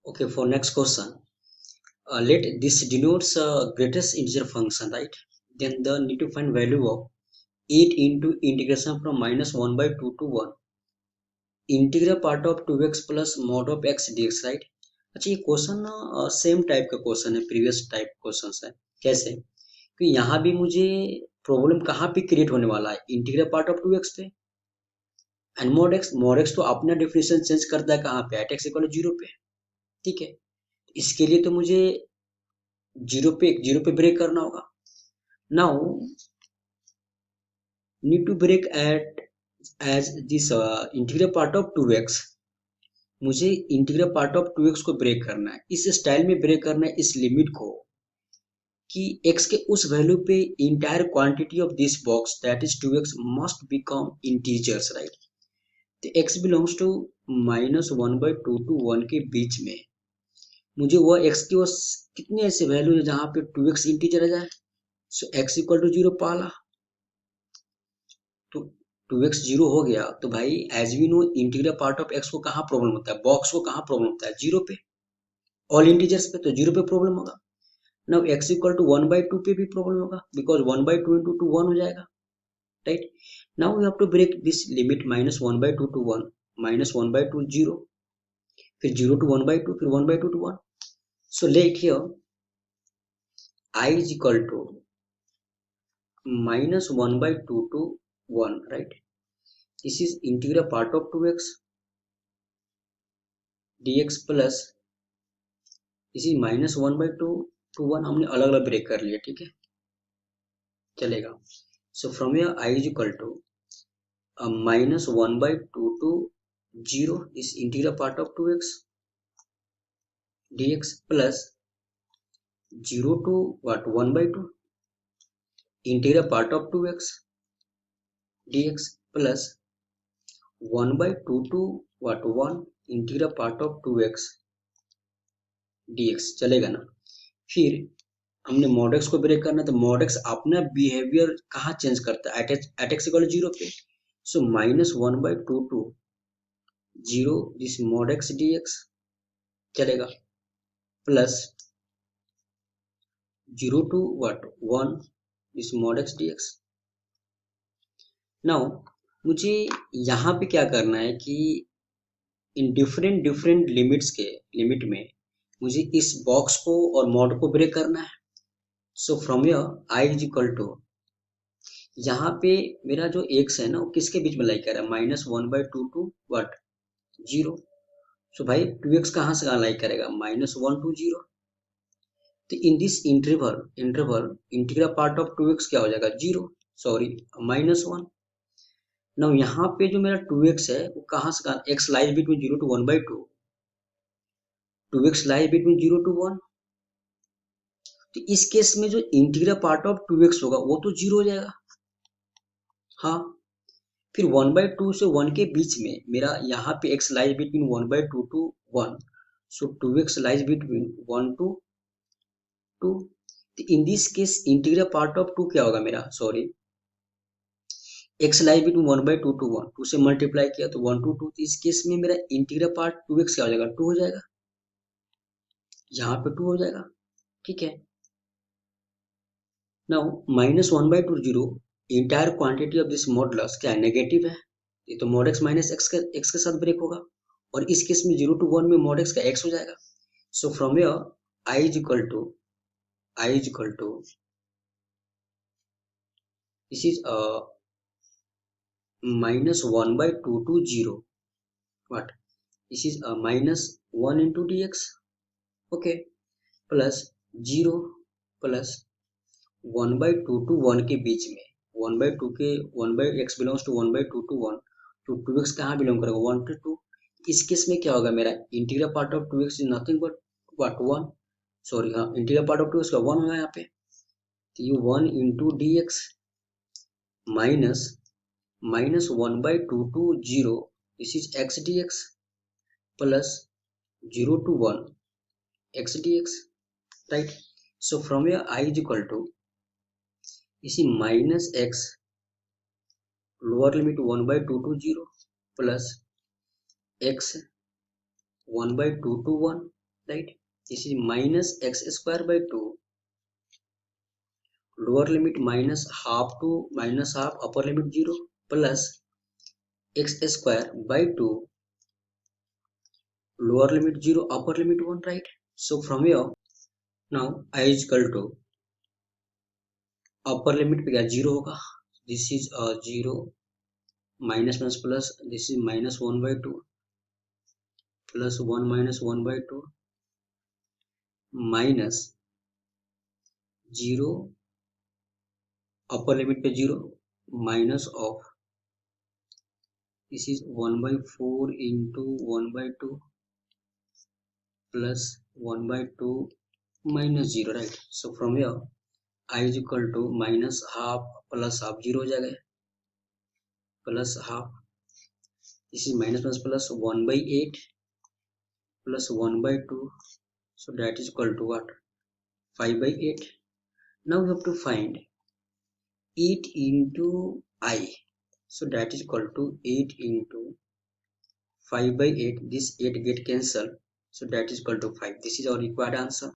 Okay, for next question, let this denotes greatest integer function, right? Then the need to find value of 8 into integration from -1 by 2 to 1 integral part of 2x plus mod of x dx, right? अच्छा, ये question same type का question है, previous type question है। कैसे कि यहाँ भी मुझे प्रॉब्लम कहाँ पे क्रिएट होने वाला है, इंटीग्रल पार्ट ऑफ 2x पे। एंड mod x तो अपना डेफिनेशन चेंज करता है कहाँ पे, एट एक्स इक्वल 0 पे। ठीक है, इसके लिए तो मुझे जीरो पे ब्रेक करना होगा। Now need to break at as this integral part of 2x। मुझे इंटीग्रल पार्ट ऑफ 2x को ब्रेक करना है, इस स्टाइल में ब्रेक करना है इस लिमिट को कि x के उस वैल्यू पे entire quantity of this box that is 2x must become integers, right? तो x बिलोंग्स टू -1/2 to 1 के बीच में मुझे वह x की वो कितने ऐसे वैल्यू है जहां पे 2x इंटीजर आ जाए। सो x इक्वल टू 0 पाला तो 2x 0 हो गया। तो भाई as we know integral part of x को कहाँ प्रॉब्लम होता है, बॉक्स को कहाँ प्रॉब्लम होता है, 0 पे, ऑल इंटीजर्स पे, तो 0 पे प्रॉब्लम होगा। नाउ x इक्वल टू 1/2 पे भी प्रॉब्लम होगा बिकॉज 1/2 इंटू 2 1 हो जाएगा, right? Now we have to break this limit -1/2 to 1, -1/2 0, फिर 0 to 1/2, फिर 1/2 to 1। So let here I is equal to -1/2 to 1, right? This is integral part of 2x dx plus this is -1/2 to 1। हमने अलग अलग break कर लिया, ठीक है, चलेगा। So from here I is equal to -1/2 to 0 is integral part of 2x dx plus 0 to what, 1/2 integral part of 2x dx plus 1/2 to what, 1 integral part of 2x dx, चलेगा ना? फिर हमने mod x को break करना, तो mod x अपना behaviour कहाँ change करता है, एट एक्स इक्वल 0 पे। सो -1/2 to 0 this mod x dx, चलेगा, plus 0 to what, 1 this mod x dx। Now मुझे यहाँ पे क्या करना है कि इन डिफरेंट डिफरेंट लिमिट में मुझे इस बॉक्स को और मॉड को ब्रेक करना है। So from here i is equal to, यहाँ पे मेरा जो x है ना वो किसके बीच में लाई कर रहा है, -1/2 to what, 0। सो भाई 2x कहाँ से कहाँ लाई करेगा, -1 to 0। तो in this interval integral part of 2x क्या हो जाएगा, 0, सॉरी -1। नाउ यहाँ पे जो मेरा 2x है वो कहाँ से कहाँ, x lies between 0 to 1/2, 2x lies between 0 to 1। तो इस केस में जो इंटीग्रल पार्ट ऑफ 2x होगा वो तो 0 हो जाएगा। हाँ, फिर 1/2 से 1 के बीच में मेरा यहाँ पे x lies between 1/2 to 1, so 2x lies between 1 to 2। तो in this case integral part of 2 क्या होगा मेरा, sorry, x lies between 1/2 to 1, 2 से मल्टीप्लाई किया तो 1 to 2। तो इस केस में मेरा इंटीग्रल पार्ट 2x क्या हो जाएगा, 2 हो जाएगा, यहाँ पे 2 हो जाएगा, ठीक है। Now -1/2 0 entire quantity of this modulus क्या है, नेगेटिव है, ये तो mod x माइनस x के साथ ब्रेक होगा, और इस केस में 0 to 1 में mod x का x हो जाएगा। So from here i is equal to this is -1/2 to 0 what, this is -1 into dx, okay, plus 0 plus 1/2 to 1 के बीच में 1/2 के 1/x बिलोंग्स टू 1/2 to 1, तो 2x कहाँ बिलोंग करेगा, 1 to 2। इस केस में क्या होगा, मेरा integral part of 2x is nothing but what, 1, sorry, हाँ, इंटीग्रल पार्ट ऑफ 2x का 1 होगा यहाँ पे। तो ये 1 into dx minus -1/2 to 0 this is x dx plus 0 to 1 x dx, right? So from here I is equal to इसी minus x lower limit 1/2 to 0 plus x 1/2 to 1 right? This is minus x square by 2, lower limit minus half to minus half, upper limit 0, plus x square by 2, lower limit 0, upper limit 1, right? So from here, now I is equal to upper limit पे क्या 0 होगा, this is 0, minus minus plus, this is minus 1 by 2 plus 1 minus 1 by 2 minus 0, upper limit पे 0, minus of, this is 1 by 4 into 1 by 2 plus 1 by 2 minus 0, right? So from here I is equal to minus half plus half 0 हो जाएगा, plus half, this is minus minus plus 1 by 8 plus 1 by 2, so that is equal to what, 5 by 8. Now we have to find 8 into I, so that is equal to 8 into 5 by 8, this 8 get cancelled, so that is equal to 5. This is our required answer.